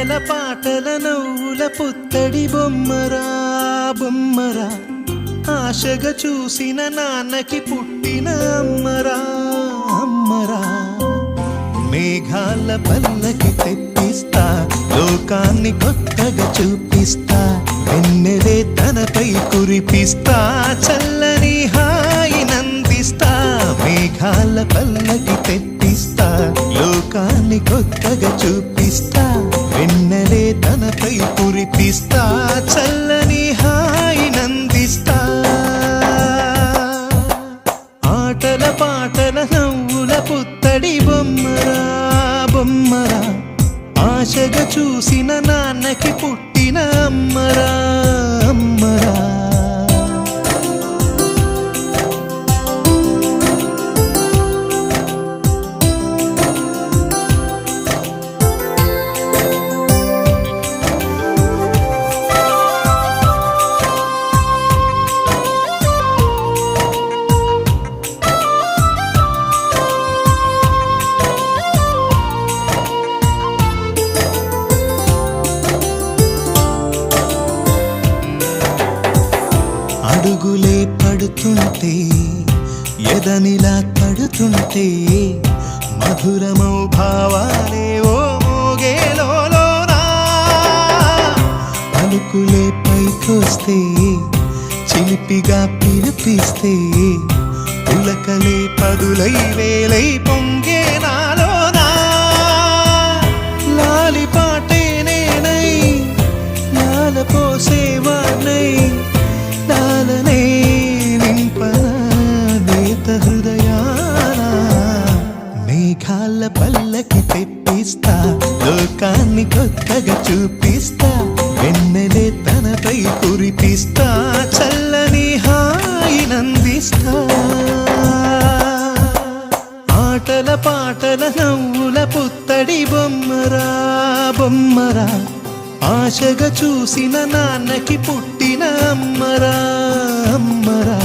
ఆటల పాటల నవ్వుల పుత్తడి బొమ్మరా బొమ్మరా ఆశగా చూసిన నాన్నకి పుట్టిన అమ్మరా అమ్మరా మేఘాల పల్లకి తెప్పిస్తా లోకాన్ని కొత్తగా చూపిస్తా వెన్నెలే తనపై కురిపిస్తా చల్లని హాయినందిస్తా మేఘాల పల్లకి తెప్పిస్తా లోకాన్ని కొత్తగా చూపిస్తా వెన్నెలే తనపై కురిపిస్తా చల్లని హాయినందిస్తా ఆటల పాటల నవ్వుల పుత్తడి బొమ్మరా బొమ్మరా ఆశగా చూసిన నాన్నకి పుట్టిన అమ్మరా అమ్మరా అడుగులే పడుతుంటే ఎదనిలా తడుతుంటే మధురమౌ భావాలే ఓ మోగేలోనా పలుకులే పైకొస్తే చిలిపిగా పిలిపిస్తే పులకలే పదులై వేలై పొంగే నాలోనా లాలి పాటే నేనై లాల పోసేవాణ్ణై లాలనే నింపనా నేత హృదయాన మేఘాల పల్లకి తెప్పిస్తా లోకాన్ని కొత్తగా చూపిస్తా వెన్నెలే తనపై కురిపిస్తా చల్లని హాయినందిస్తా ఆటల పాటల నవ్వుల పుత్తడి బొమ్మరా బొమ్మరా ఆశగా చూసిన నాన్నకి పుట్టిన అమ్మరా అమ్మరా